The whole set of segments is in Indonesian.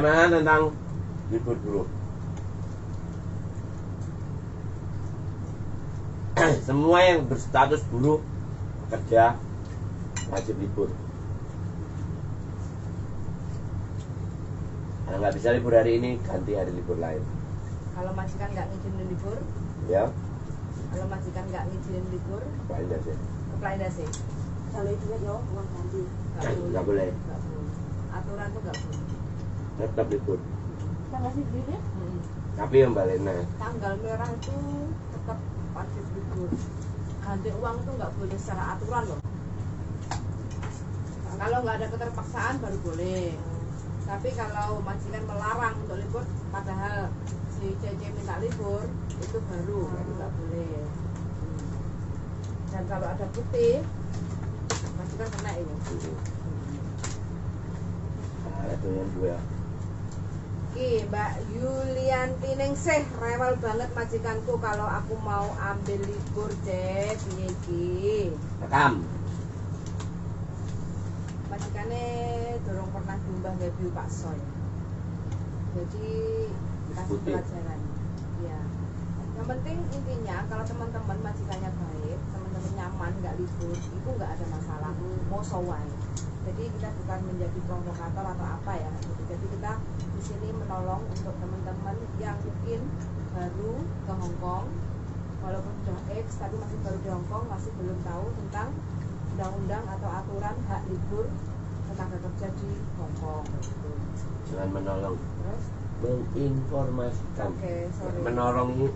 Bagaimana tentang libur guru? Semua yang berstatus buruh pekerja wajib libur. Kalau nggak bisa libur hari ini, ganti hari libur lain. Kalau majikan nggak ngizinin libur? Ya. Kalau majikan nggak ngizinin libur? Apain dah sih? Apply dah sih. Kalau itu ya uang ganti. Nggak boleh. Nggak boleh. Aturan tuh nggak boleh. Tetap libur. Kita ngasih duitnya? Tapi yang baliknya. Tanggal merah itu tetap wajib libur. Ganti uang itu nggak boleh secara aturan loh. Nah, kalau nggak ada keterpaksaan baru boleh. Tapi kalau majikan melarang untuk libur, padahal si Cece minta libur, itu baru, itu nggak boleh. Dan kalau ada bukti, majikan kena ini. Nah, itu yang dua. Ki, Mbak Yulianti Ningsih, rewel banget majikanku kalau aku mau ambil libur, Cek. Piye iki? Rekam. Majikannya dorong pernah diumbah gawe biu Pak Soy. Jadi kasih Putih. pelajaran. Ya. Yang penting intinya kalau teman-teman majikannya baik, teman-teman nyaman nggak libur, itu nggak ada masalah. Mau sowai. Jadi kita bukan menjadi provokator atau apa ya. Jadi kita di sini menolong untuk teman-teman yang mungkin baru ke Hong Kong, walaupun sudah X tapi masih baru di Hong Kong, masih belum tahu tentang undang-undang atau aturan hak libur tenaga kerja di Hong Kong. Gitu. Jangan menolong, Terus, menginformasikan. oke, sorry. Menolong ini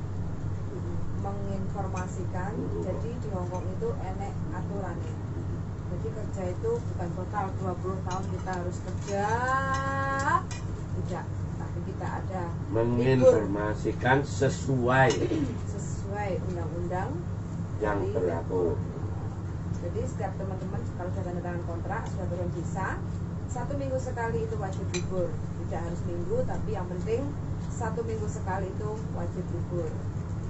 Menginformasikan. Jadi di Hong Kong itu enek aturannya. Jadi kerja itu bukan total 20 tahun kita harus kerja, tidak. Tapi kita ada libur menginformasikan sesuai sesuai undang-undang yang dari berlaku. Jadi setiap teman-teman kalau sudah tanda tangan kontrak, sudah turun visa, 1 minggu sekali itu wajib libur. Tidak harus minggu, tapi yang penting 1 minggu sekali itu wajib libur.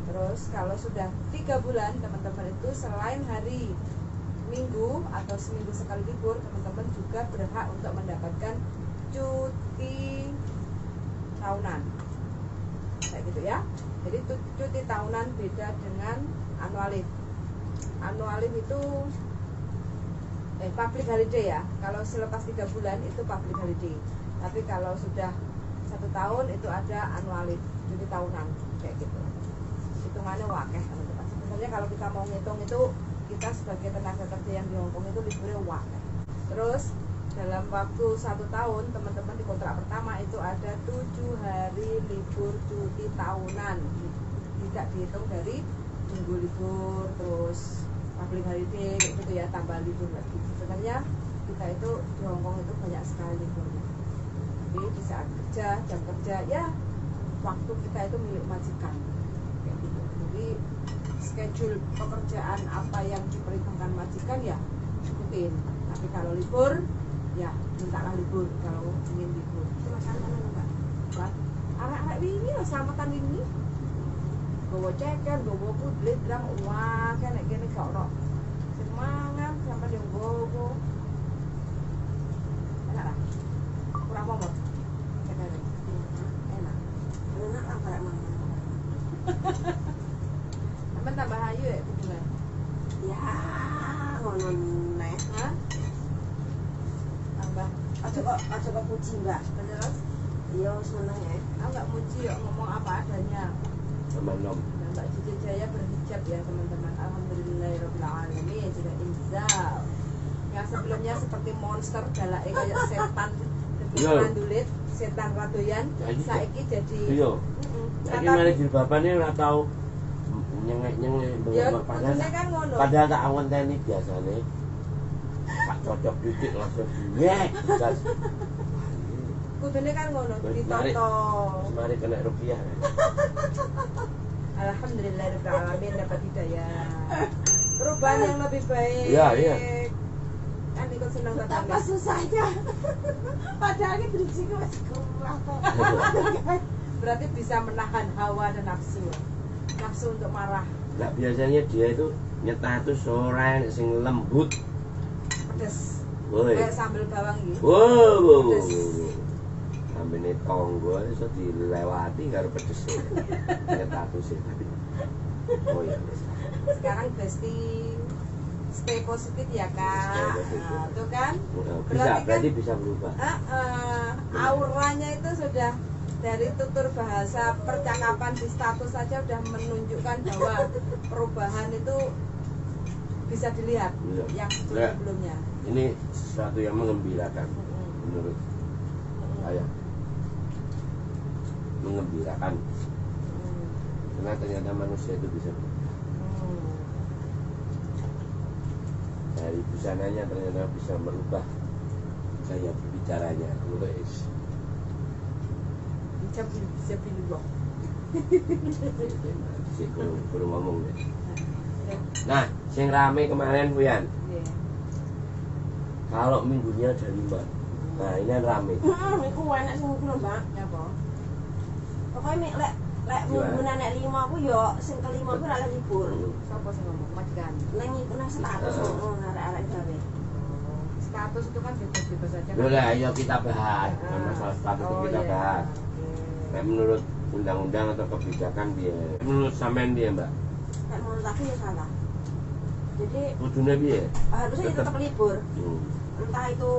Terus kalau sudah 3 bulan teman-teman itu selain hari minggu atau seminggu sekali libur, teman-teman juga berhak untuk mendapatkan cuti tahunan. Kayak gitu ya. Jadi cuti tahunan beda dengan annual leave. Annual leave itu public holiday ya. Kalau selepas 3 bulan itu public holiday. Tapi kalau sudah 1 tahun itu ada annual leave, cuti tahunan kayak gitu. Hitungannya wakeh teman-teman. Sebenarnya kalau kita mau ngitung itu kita sebagai tenaga kerja yang di Hong Kong itu liburnya wakeh. Terus dalam waktu 1 tahun teman-teman di kontrak pertama itu ada 7 hari libur cuti tahunan. Tidak dihitung dari minggu libur terus public holiday gitu ya, tambah libur lagi. Sebenarnya kita itu di Hong Kong itu banyak sekali liburnya. Tapi di saat kerja, jam kerja ya waktu kita itu milik majikan kayak gitu. Jadi schedule pekerjaan apa yang diperhitungkan majikan ya ikutin. Tapi kalau libur ya mintalah libur kalau ingin libur. Mbak, anak-anak ini loh selamatan ini gowo ceker, gowo kudlet, drang wah kan nek kene gak ono semangat sampai yang gowo enak lah kurang momot enak Enak lah kayak mana. sampai tambah ayu ya hubungan Ya, ngono neh. hah tambah Aja kok puji, Mbak. terus Iya, seneng ya. aku nggak muji ya ngomong apa adanya. Sama nom. Nah, Mbak Cici Jaya berhijab ya teman-teman. Alhamdulillahirobbilalamin sudah inzal. Yang sebelumnya seperti monster galake kayak setan Iya. randulit, setan radoyan. Saiki Saiki jadi Iya. Saiki Kata- malah jilbabane ora tau nyengek-nyengek Ya, bengok kudune kan ngono. Padahal tak awenteni biasane. Tak cocok titik langsung nyek. Gas. Kudune kan ngono, Mari. ditoto. Mari kena rupiah. Alhamdulillahirobbilalamin dapat hidayah. Perubahan yang lebih baik. Iya, iya. Kan ikut senang Betapa tetangga. susahnya. Padahal ini berisiko masih kurang. Berarti bisa menahan hawa dan nafsu. Nafsu untuk marah, Nah, biasanya dia itu nyetah itu sore sing lembut. pedes. Woi. Kayak sambal bawang gitu. Wow. Pedes. lambene tonggo iso dilewati karo pedese. Status e. Oh iya. Sekarang Besti stay positif ya kak. Stay positif. Nah, tuh kan Berarti bisa berubah. Auranya itu sudah dari tutur bahasa percakapan di status saja sudah menunjukkan bahwa perubahan itu bisa dilihat yang sebelumnya. Ini sesuatu yang mengembirakan menurut saya. Mengembirakan. Karena ternyata manusia itu bisa dari busananya ternyata bisa merubah gaya berbicaranya. Bisa bilang. Baru ngomong deh. Nah, yang rame kemarin Buyan. Kalau minggunya ada 5. Nah, ini kan rame. Iku enak sing ngono, Mbak. Apa? Pokoke lek minggu nek 5 aku yo sing kelima ku ora libur. Sopo sing ngomong? Majikan. Nang status ngono arek-arek gawe. Status itu kan bebas-bebas saja. Boleh, ayo kita bahas. Masalah status itu kita bahas. Nah, menurut undang-undang atau kebijakan dia. Menurut sampean dia, Mbak? Nek menurut aku ya salah. Jadi Kudune piye? harusnya tetap libur. Entah itu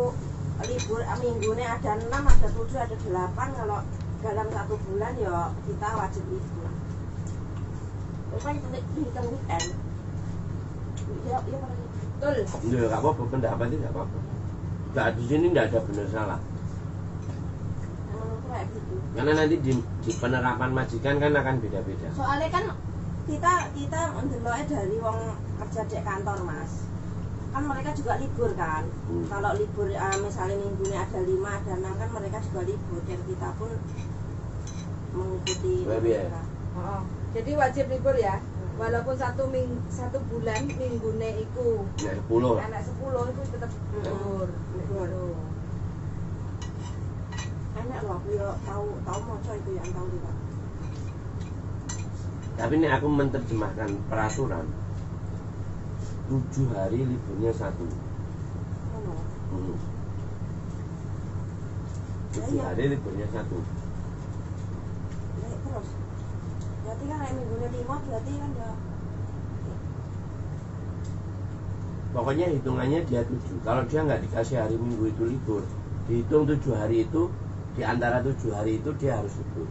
libur minggunya ada 6, ada 7, ada 8. Kalau dalam 1 bulan ya kita wajib libur. Itu kan hitung weekend. Ya Betul. Enggak apa-apa, pendapatnya enggak apa-apa. Enggak, di sini enggak ada benar salah. kayak gitu. Karena nanti di penerapan majikan kan akan beda-beda. Soalnya kan kita mendeloknya dari wong kerja di kantor, Mas. Kan mereka juga libur kan. Kalau libur misalnya minggunya ada 5, ada 6 kan mereka juga libur dan kita pun mengikuti mereka. Oh, jadi wajib libur ya. Walaupun satu bulan minggune iku Nek 10. anak 10 itu tetap libur. Enak loh, aku ya tahu maca itu yang tahu juga. Tapi ini aku menerjemahkan peraturan 7 hari liburnya 1. Oh, 7 hari liburnya 1. ya, terus berarti kan kayak minggunya 5 berarti kan ya Pokoknya hitungannya dia 7. Kalau dia nggak dikasih hari Minggu itu libur, dihitung 7 hari itu, di antara 7 hari itu dia harus libur.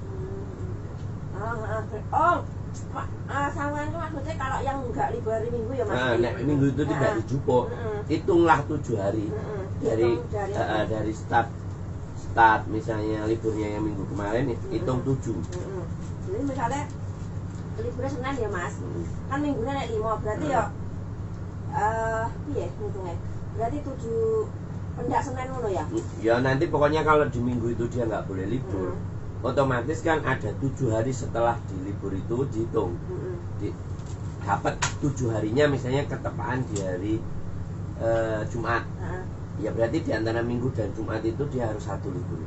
Sawan itu maksudnya kalau yang nggak libur hari Minggu ya Mas. Nah, nek Minggu itu tidak dijupuk, hitunglah 7 hari dari start misalnya liburnya yang minggu kemarin, hitung 7. Jadi misalnya liburnya Senin ya Mas, kan minggunya nek 5 berarti ya iya ngitungnya berarti 7 pendak Senin ngono ya. Ya nanti pokoknya kalau di minggu itu dia nggak boleh libur, otomatis kan ada 7 hari setelah di libur itu dihitung. Dapat 7 harinya misalnya ketepaan di hari Jumat. Ya berarti di antara Minggu dan Jumat itu dia harus 1 libur.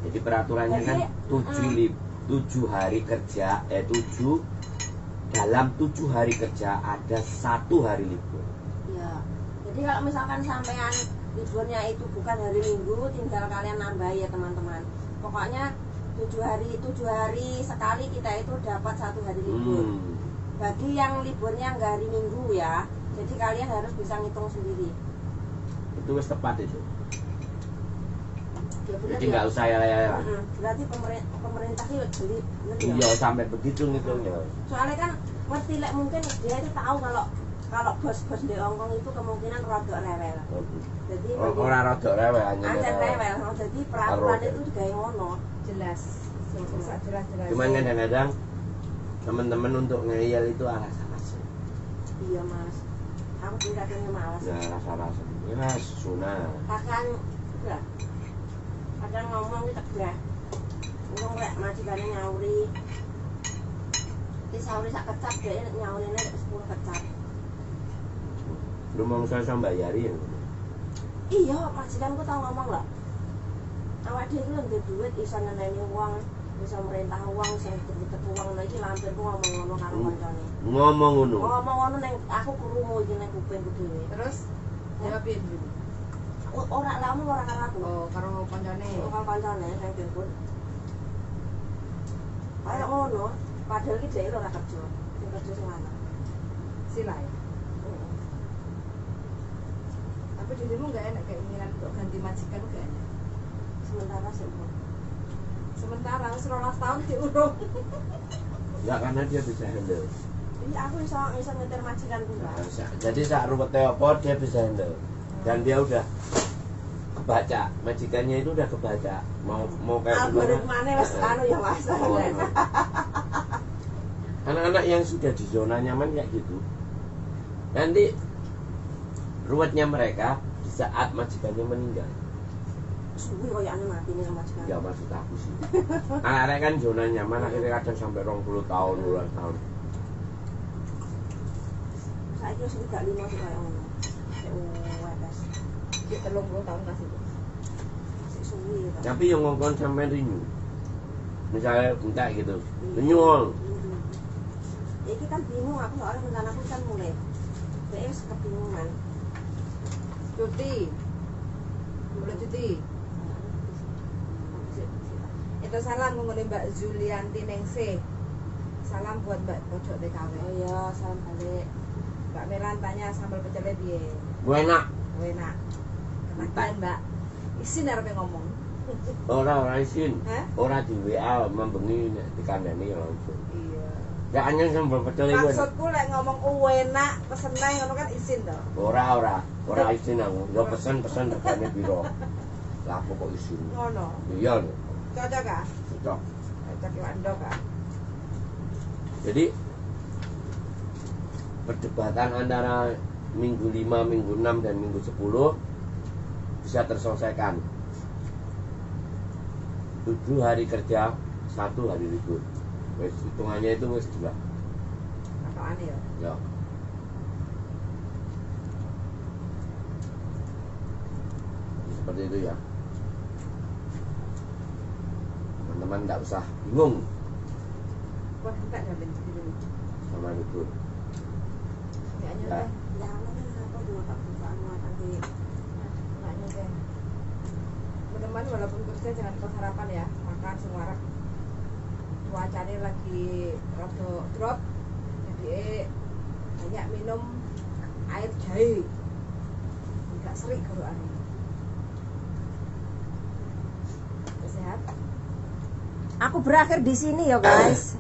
Jadi peraturannya kan 7 hari kerja, 7 dalam 7 hari kerja ada 1 hari libur. Ya. Jadi kalau misalkan sampean liburnya itu bukan hari Minggu, tinggal kalian nambah ya teman-teman. Pokoknya 7 hari sekali kita itu dapat 1 hari libur. Bagi yang liburnya nggak hari Minggu ya, jadi kalian harus bisa ngitung sendiri. Itu wis tepat itu. Ya, jadi nggak usah ya. Berarti pemerintah itu beli bener ya. Iya sampai begitu ngitungnya. Soalnya kan ngerti lek mungkin dia itu tahu kalau bos-bos di Hongkong itu kemungkinan rada rewel. Jadi orang rada rewel hanya rewel. Jadi peraturan itu juga yang ngono. Jelas. Jelas. Cuman kadang-kadang teman-teman untuk ngeyel itu alasan-alasan. Iya Mas, aku juga kadang malas. Ya rasa-rasa. Ya sunah. Kadang ngomong itu tegak. Ngomong lek majikane nyauri. Di sauri sak kecap dhewe nyaurine 10 kecap. Lu mau saya bayari ya? Iya, majikanku tau ngomong lho. Awak dhewe lho ndek duit iso ngeneni wong, iso merintah wong sing deket wong lha iki lampirku ngomong ngono karo kancane. Ngomong ngono. Ngomong ngono ning aku krungu iki ning kupingku dhewe. Terus jawab piye dulu? ora lamu ora karo aku. Oh, karo kancane. Karo kancane saya telepon. Kayak ngono, padahal ki dhek ora kerja. Sing kerja sing lanang. Sila ya. Tapi dirimu nggak enak keinginan untuk ganti majikan nggak enak. Sementara sih. Sementara 12 tahun diurung. Ya karena dia bisa handle. Iya aku bisa nyetir majikan juga. Nah, jadi saat ruwetnya apa dia bisa handle. Dan dia udah kebaca, majikannya itu udah kebaca. Mau kayak Algoritmane wis anu ya Mas. Anak-anak yang sudah di zona nyaman kayak gitu, nanti ruwetnya mereka di saat majikannya meninggal. Suwi koyane mati nih majikan. Ya maksud aku sih. Anak-anak kan zona nyaman akhirnya kadang sampai 20 tahun, 20 tahun. Saiki wis 35 sih koyo ngono. Wes. Di 30 tahun kasih itu. Masih suwi ta. Tapi yang ngomong sampai renew, misalnya minta gitu, renewal. Iki kan bingung aku soalnya rencanaku kan mulai. Dia wis kebingungan. Cuti. Mulai cuti. Itu salam ngomongin Mbak Zulianti Ningsih. Salam buat Mbak Pojok TKW. Oh iya, salam balik. Mbak Meran tanya sambal pecelnya piye? Gue enak. Enak. Ketagihan Mbak. Isin arep ngomong. Orang isin, Hah? orang di WA membengi dikandani langsung. Iya. Ya hanya sambal pecel itu. Maksudku lek ngomong enak pesen nang ngono kan isin to. Ora isin aku. Ya pesen regane piro. Lah aku kok isin. Ngono. Iya lho. Cocok ah? Cocok. Cocok Wandok ah. Jadi perdebatan antara minggu 5, minggu 6 dan minggu 10 bisa terselesaikan. 7 hari kerja, 1 hari libur. Wes hitungannya itu wes 2. Atau aneh ya? Ya. Seperti itu ya. Teman-teman nggak usah bingung Wah, enggak nyampe di sini. sama libur. Enggaknya Ya. deh. Ya apa juga tak bisa muatan di Enggaknya deh. Teman-teman walaupun kerja jangan lupa sarapan ya, makan semarak. Cuacanya lagi rada drop, jadi banyak minum air jahe. Enggak serik kalau aneh. Sehat. Aku berakhir di sini ya guys.